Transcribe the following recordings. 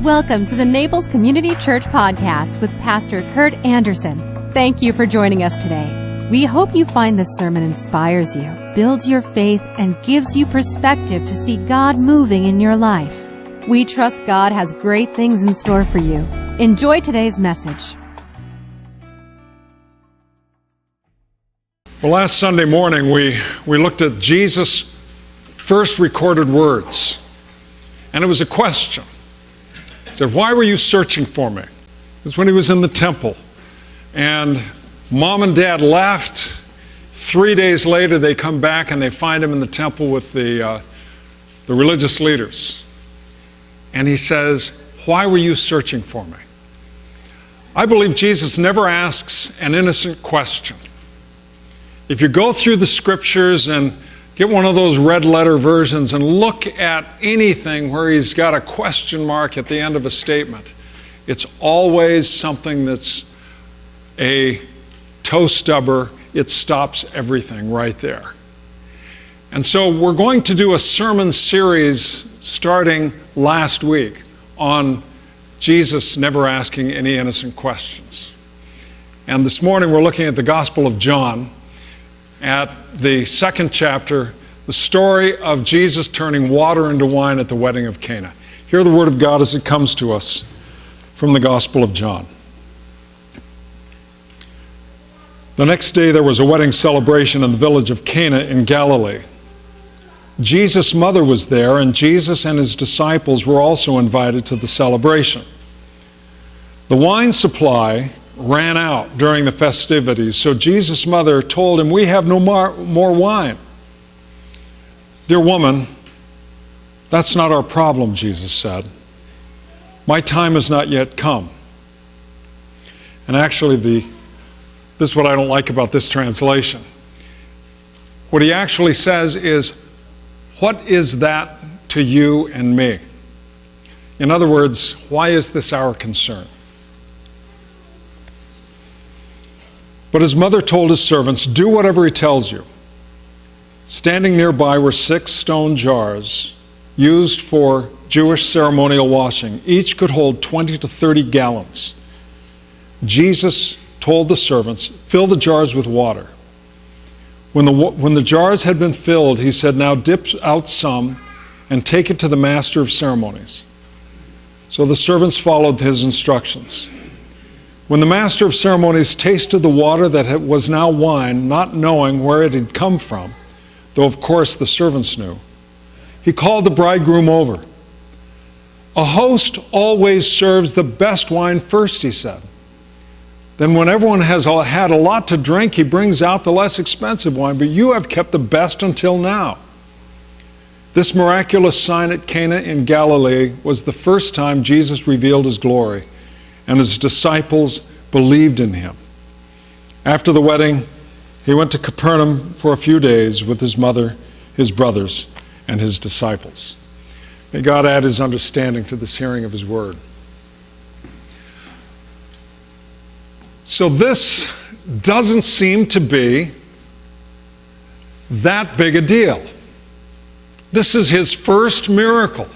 Welcome to the Naples Community Church Podcast with Pastor Kurt Anderson. Thank you for joining us today. We hope you find this sermon inspires you, builds your faith, and gives you perspective to see God moving in your life. We trust God has great things in store for you. Enjoy today's message. Well, last Sunday morning, we looked at Jesus' first recorded words, and it was a question. He said, "Why were you searching for me?" It's when he was in the temple, and mom and dad left. 3 days later, they come back and they find him in the temple with the religious leaders. And he says, "Why were you searching for me?" I believe Jesus never asks an innocent question. If you go through the scriptures and get one of those red letter versions and look at anything where he's got a question mark at the end of a statement, it's always something that's a toe stubber. It stops everything right there. And so we're going to do a sermon series starting last week on Jesus never asking any innocent questions. And this morning we're looking at the Gospel of John, at the second chapter, the story of Jesus turning water into wine at the wedding of Cana. Hear the word of God as it comes to us from the Gospel of John. The next day there was a wedding celebration in the village of Cana in Galilee. Jesus' mother was there, and Jesus and his disciples were also invited to the celebration. The wine supply ran out during the festivities, so Jesus' mother told him, "We have no more wine." "Dear woman, that's not our problem," Jesus said. "My time has not yet come." And actually, this is what I don't like about this translation. What he actually says is, "What is that to you and me?" In other words, why is this our concern? But his mother told his servants, "Do whatever he tells you." Standing nearby were 6 stone jars used for Jewish ceremonial washing. Each could hold 20 to 30 gallons. Jesus told the servants, "Fill the jars with water." When the jars had been filled, he said, "Now dip out some and take it to the master of ceremonies." So the servants followed his instructions. When the master of ceremonies tasted the water that was now wine, not knowing where it had come from, though of course the servants knew, he called the bridegroom over. "A host always serves the best wine first," he said. "Then when everyone has had a lot to drink, he brings out the less expensive wine, but you have kept the best until now." This miraculous sign at Cana in Galilee was the first time Jesus revealed his glory, and his disciples believed in him. After the wedding, he went to Capernaum for a few days with his mother, his brothers, and his disciples. May God add his understanding to this hearing of his word. So this doesn't seem to be that big a deal. This is his first miracle.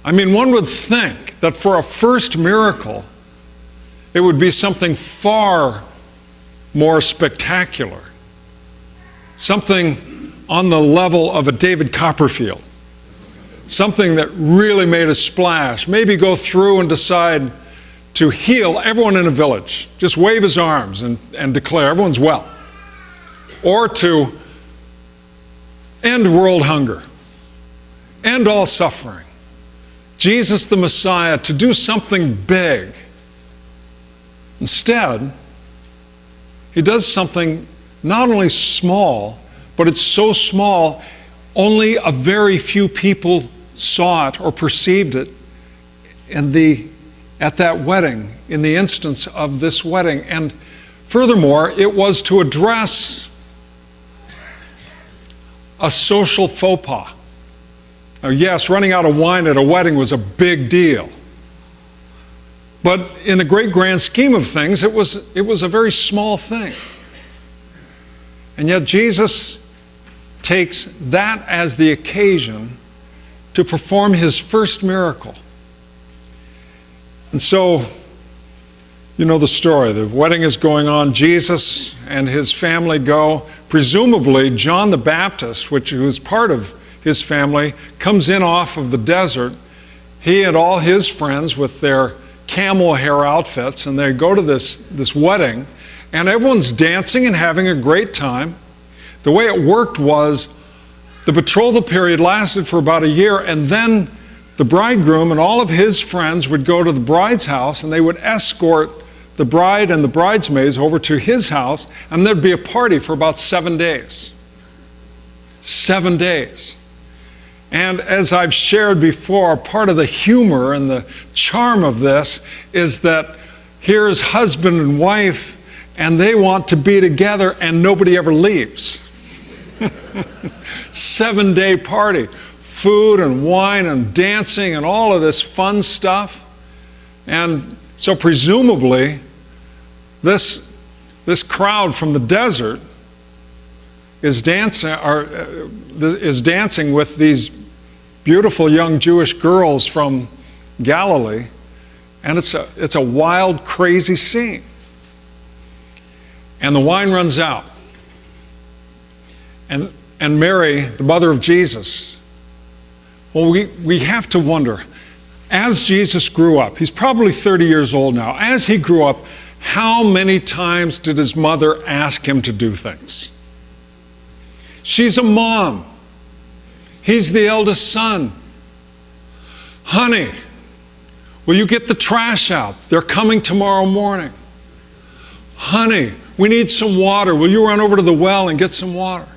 I mean, one would think that for a first miracle, it would be something far more spectacular. Something on the level of a David Copperfield. Something that really made a splash. Maybe go through and decide to heal everyone in a village. Just wave his arms and declare everyone's well. Or to end world hunger. End all suffering. Jesus the Messiah, to do something big. Instead, he does something not only small, but it's so small, only a very few people saw it or perceived it at that wedding, in the instance of this wedding. And furthermore, it was to address a social faux pas. Now, yes, running out of wine at a wedding was a big deal. But in the great grand scheme of things, it was a very small thing. And yet Jesus takes that as the occasion to perform his first miracle. And so, you know the story. The wedding is going on. Jesus and his family go. Presumably, John the Baptist, who is part of his family, comes in off of the desert. He and all his friends with their camel hair outfits, and they go to this wedding, and everyone's dancing and having a great time. The way it worked was the betrothal period lasted for about a year, and then the bridegroom and all of his friends would go to the bride's house, and they would escort the bride and the bridesmaids over to his house, and there'd be a party for about 7 days. 7 days. And as I've shared before, part of the humor and the charm of this is that here's husband and wife, and they want to be together, and nobody ever leaves. 7-day party. Food and wine and dancing and all of this fun stuff. And so presumably, this crowd from the desert is dancing with these beautiful young Jewish girls from Galilee, and it's a wild, crazy scene. And the wine runs out. And Mary, the mother of Jesus, well, we have to wonder, as Jesus grew up, he's probably 30 years old now, as he grew up, how many times did his mother ask him to do things? She's a mom. He's the eldest son. Honey, will you get the trash out? They're coming tomorrow morning. Honey, we need some water. Will you run over to the well and get some water?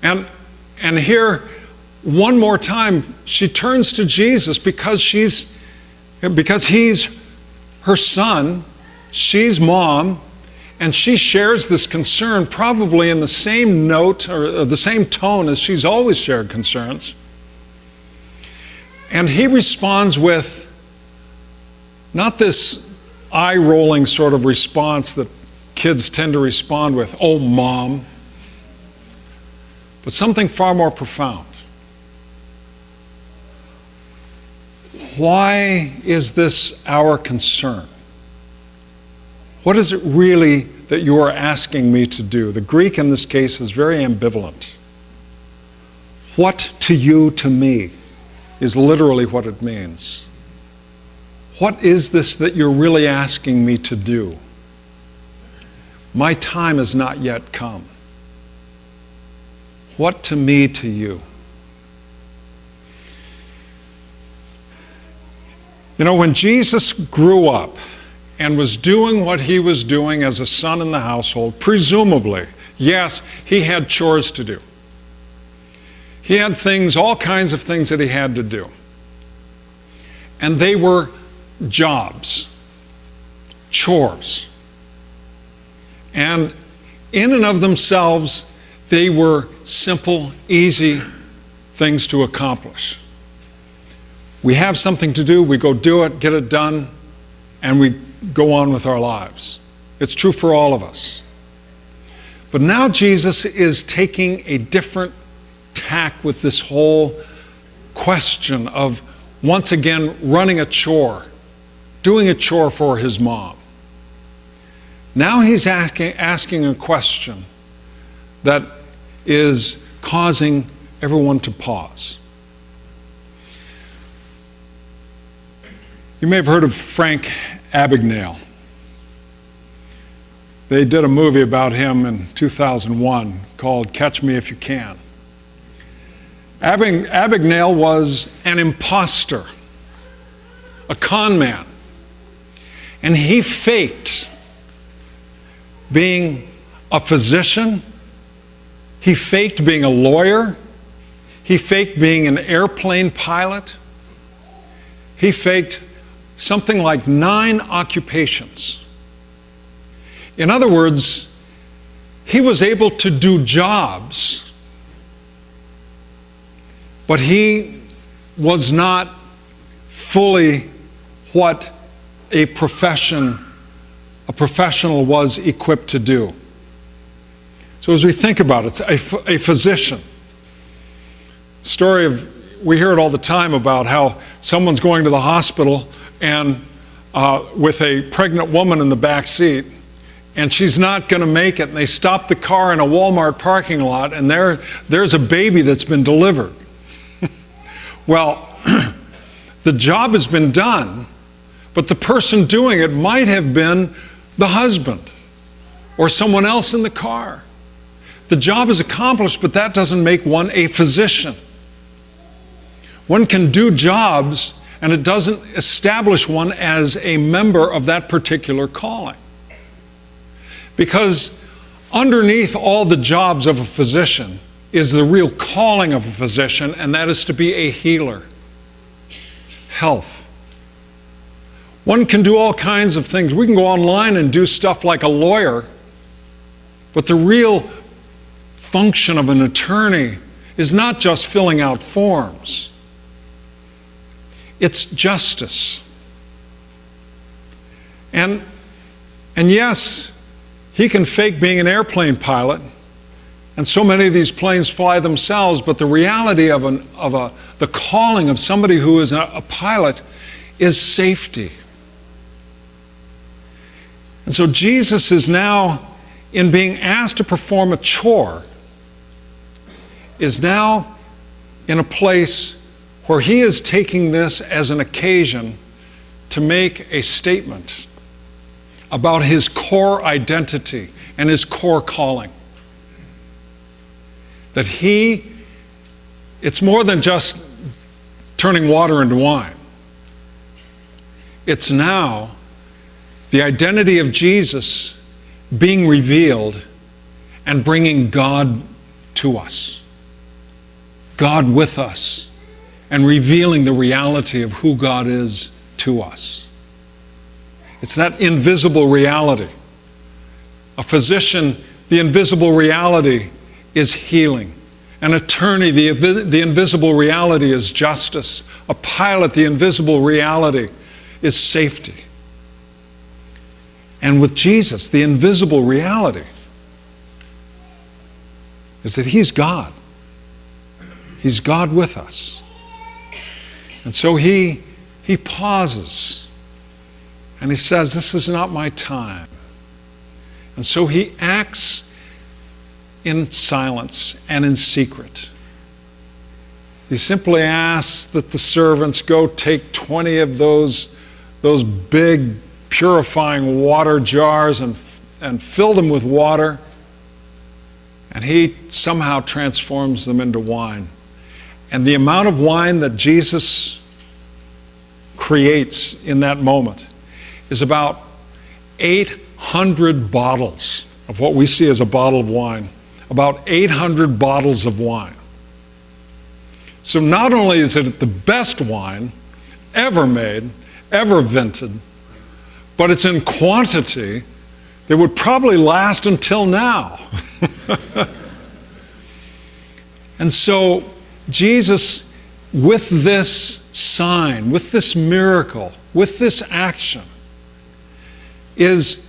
And here, one more time, she turns to Jesus because he's her son, she's mom, and she shares this concern probably in the same note or the same tone as she's always shared concerns. And he responds with not this eye-rolling sort of response that kids tend to respond with, "Oh, Mom," but something far more profound. Why is this our concern? What is it really that you are asking me to do? The Greek in this case is very ambivalent. What to you, to me, is literally what it means. What is this that you're really asking me to do? My time has not yet come. What to me, to you? You know, when Jesus grew up and was doing what he was doing as a son in the household, presumably, yes, he had chores to do. He had things, all kinds of things that he had to do. And they were jobs, chores. And in and of themselves, they were simple, easy things to accomplish. We have something to do, we go do it, get it done, and we go on with our lives. It's true for all of us. But now Jesus is taking a different tack with this whole question of, once again, running a chore, doing a chore for his mom. Now he's asking a question that is causing everyone to pause. You may have heard of Frank Abagnale. They did a movie about him in 2001 called Catch Me If You Can. Abagnale was an imposter, a con man, and he faked being a physician, he faked being a lawyer, he faked being an airplane pilot, he faked something like 9 occupations. In other words, he was able to do jobs, but he was not fully what a professional was equipped to do. So as we think about it, a physician, story of we hear it all the time about how someone's going to the hospital and with a pregnant woman in the back seat, and she's not going to make it, and they stop the car in a Walmart parking lot, and there's a baby that's been delivered. Well, the job has been done, but the person doing it might have been the husband or someone else in the car. The job is accomplished, but that doesn't make one a physician. One can do jobs, and it doesn't establish one as a member of that particular calling. Because underneath all the jobs of a physician is the real calling of a physician, and that is to be a healer. Health. One can do all kinds of things. We can go online and do stuff like a lawyer, but the real function of an attorney is not just filling out forms. It's justice. And yes, he can fake being an airplane pilot, and so many of these planes fly themselves, but the reality of the calling of somebody who is a pilot is safety. And so Jesus is now, in being asked to perform a chore, is now in a place where he is taking this as an occasion to make a statement about his core identity and his core calling. That it's more than just turning water into wine. It's now the identity of Jesus being revealed and bringing God to us. God with us, and revealing the reality of who God is to us. It's that invisible reality. A physician, the invisible reality is healing. An attorney, the invisible reality is justice. A pilot, the invisible reality is safety. And with Jesus, the invisible reality is that he's God. He's God with us. And so he pauses and he says, this is not my time. And so he acts in silence and in secret. He simply asks that the servants go take 20 of those big purifying water jars and fill them with water, and he somehow transforms them into wine. And the amount of wine that Jesus creates in that moment is about 800 bottles of what we see as a bottle of wine. About 800 bottles of wine. So not only is it the best wine ever made, ever vented, but it's in quantity that would probably last until now. And so Jesus, with this sign, with this miracle, with this action, is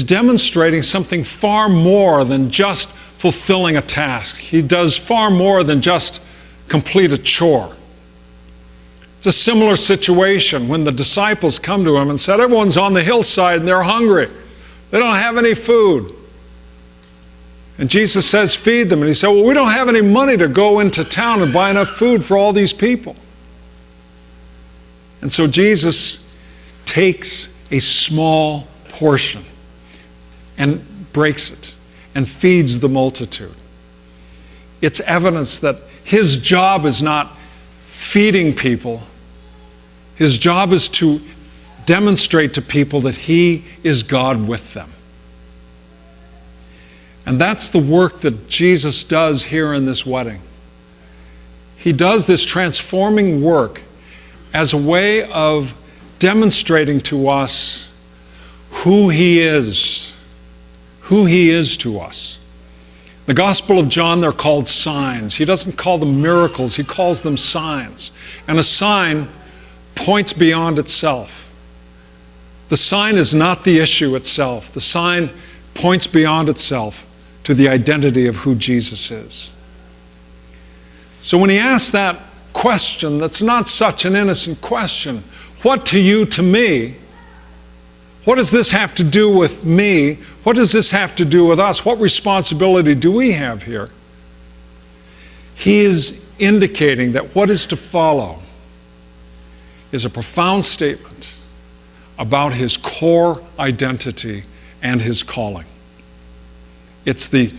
demonstrating something far more than just fulfilling a task. He does far more than just complete a chore. It's a similar situation when the disciples come to him and said, everyone's on the hillside and they're hungry. They don't have any food. And Jesus says, feed them. And he said, well, we don't have any money to go into town and buy enough food for all these people. And so Jesus takes a small portion and breaks it and feeds the multitude. It's evidence that his job is not feeding people. His job is to demonstrate to people that he is God with them. And that's the work that Jesus does here in this wedding. He does this transforming work as a way of demonstrating to us who he is to us. The Gospel of John, they're called signs. He doesn't call them miracles, he calls them signs. And a sign points beyond itself. The sign is not the issue itself. The sign points beyond itself to the identity of who Jesus is. So when he asks that question that's not such an innocent question. What to you, to me? What does this have to do with me? What does this have to do with us? What responsibility do we have here? He is indicating that what is to follow is a profound statement about his core identity and his calling. It's the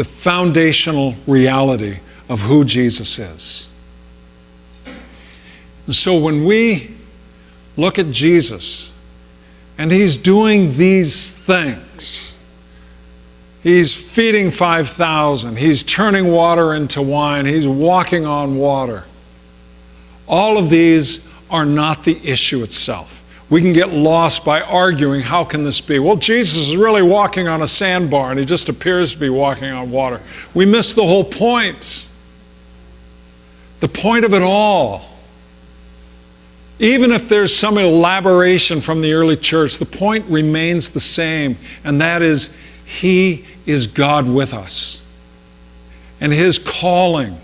foundational reality of who Jesus is. And so when we look at Jesus and he's doing these things, he's feeding 5,000, he's turning water into wine, he's walking on water. All of these are not the issue itself. We can get lost by arguing, how can this be? Well, Jesus is really walking on a sandbar and he just appears to be walking on water. We miss the whole point. The point of it all. Even if there's some elaboration from the early church, the point remains the same, and that is, he is God with us. And his calling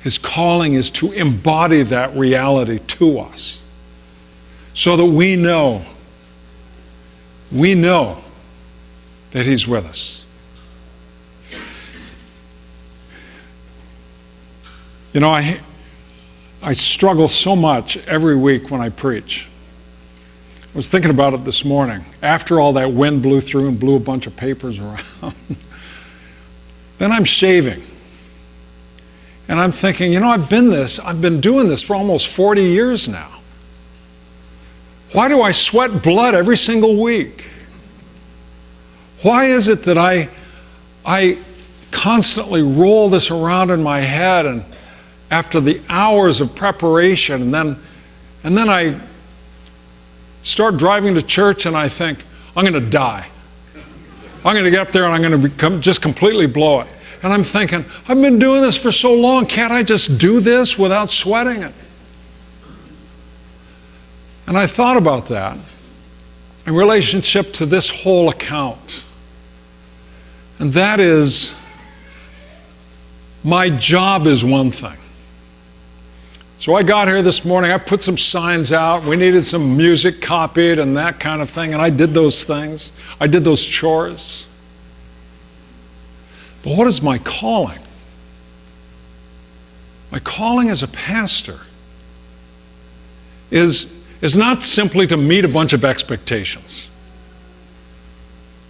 is to embody that reality to us, so that we know that he's with us. You know, I struggle so much every week when I preach. I was thinking about it this morning. After all that wind blew through and blew a bunch of papers around, then I'm shaving. And I'm thinking, you know, I've been doing this for almost 40 years now. Why do I sweat blood every single week? Why is it that I constantly roll this around in my head, and after the hours of preparation, and then I start driving to church and I think, I'm going to die. I'm going to get up there and I'm going to just completely blow it. And I'm thinking, I've been doing this for so long, can't I just do this without sweating it? And I thought about that in relationship to this whole account. And that is, my job is one thing. So I got here this morning, I put some signs out, we needed some music copied and that kind of thing, and I did those things. I did those chores. But what is my calling? My calling as a pastor is not simply to meet a bunch of expectations.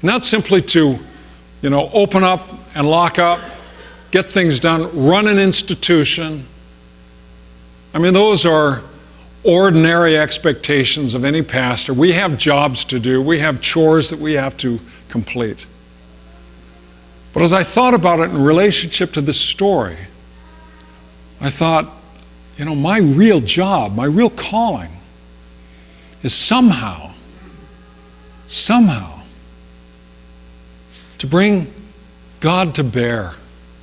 Not simply to, open up and lock up, get things done, run an institution. I mean, those are ordinary expectations of any pastor. We have jobs to do. We have chores that we have to complete. But as I thought about it in relationship to this story, I thought, my real job, my real calling is somehow to bring God to bear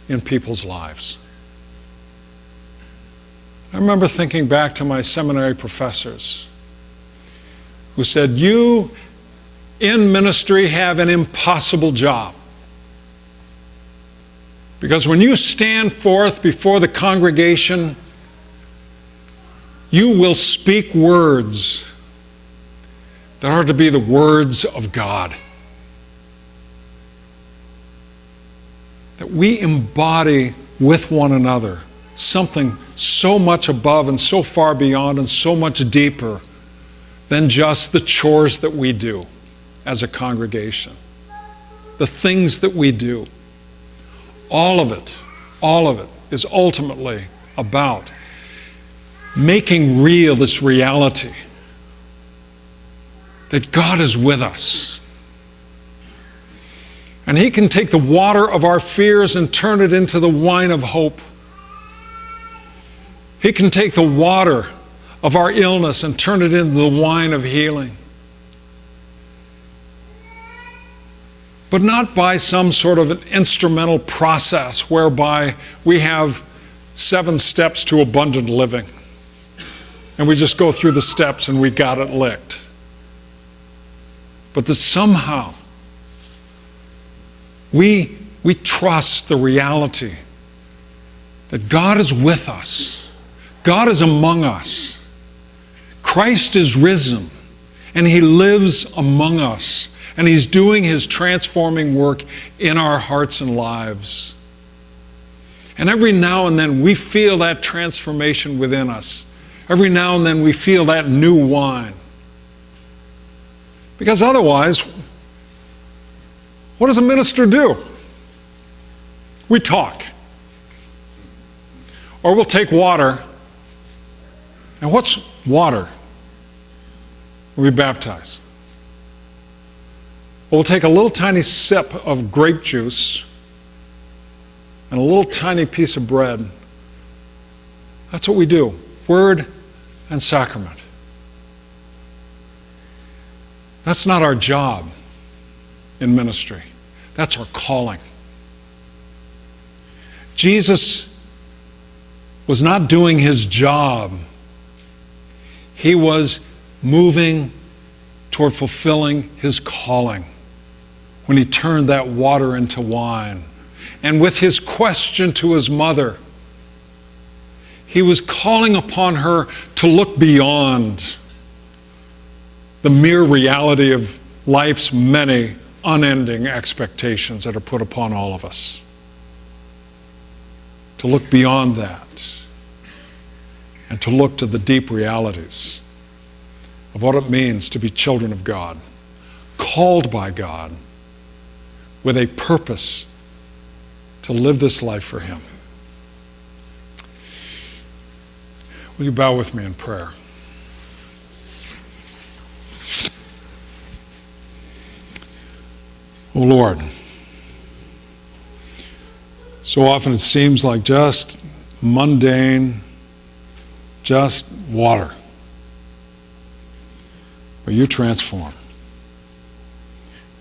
in people's lives. I remember thinking back to my seminary professors who said, you in ministry have an impossible job. Because when you stand forth before the congregation, you will speak words that are to be the words of God. That we embody with one another something so much above and so far beyond and so much deeper than just the chores that we do as a congregation. The things that we do. All of it is ultimately about making real this reality that God is with us. And He can take the water of our fears and turn it into the wine of hope. He can take the water of our illness and turn it into the wine of healing. But not by some sort of an instrumental process whereby we have 7 steps to abundant living. And we just go through the steps and we got it licked. But that somehow we trust the reality that God is with us God is among us. Christ is risen, and he lives among us, and he's doing his transforming work in our hearts and lives. And every now and then we feel that transformation within us. Every now and then we feel that new wine. Because otherwise, what does a minister do? We talk. Or we'll take water. And what's water? We baptize. We'll take a little tiny sip of grape juice and a little tiny piece of bread. That's what we do. Word and sacrament. That's not our job in ministry. That's our calling. Jesus was not doing his job. He was moving toward fulfilling his calling when he turned that water into wine. And with his question to his mother, he was calling upon her to look beyond the mere reality of life's many unending expectations that are put upon all of us. To look beyond that and to look to the deep realities of what it means to be children of God, called by God with a purpose to live this life for him. Will you bow with me in prayer? Oh Lord, so often it seems like just mundane, just water. But you transform.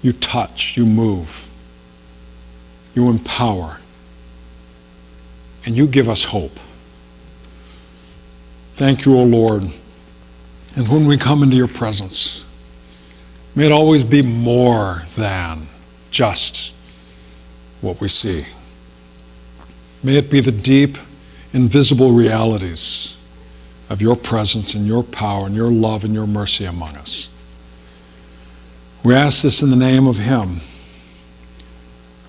You touch, you move, you empower, and you give us hope. Thank you, O Lord. And when we come into your presence, may it always be more than just what we see. May it be the deep, invisible realities of your presence and your power and your love and your mercy among us. We ask this in the name of him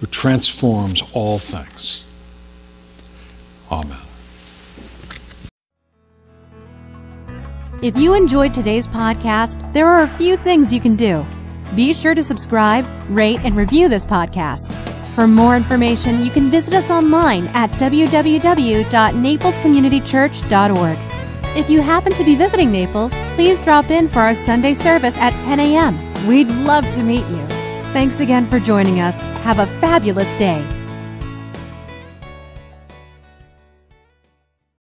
who transforms all things. Amen. If you enjoyed today's podcast, there are a few things you can do. Be sure to subscribe, rate, and review this podcast. For more information, you can visit us online at www.naplescommunitychurch.org. If you happen to be visiting Naples, please drop in for our Sunday service at 10 a.m. We'd love to meet you. Thanks again for joining us. Have a fabulous day.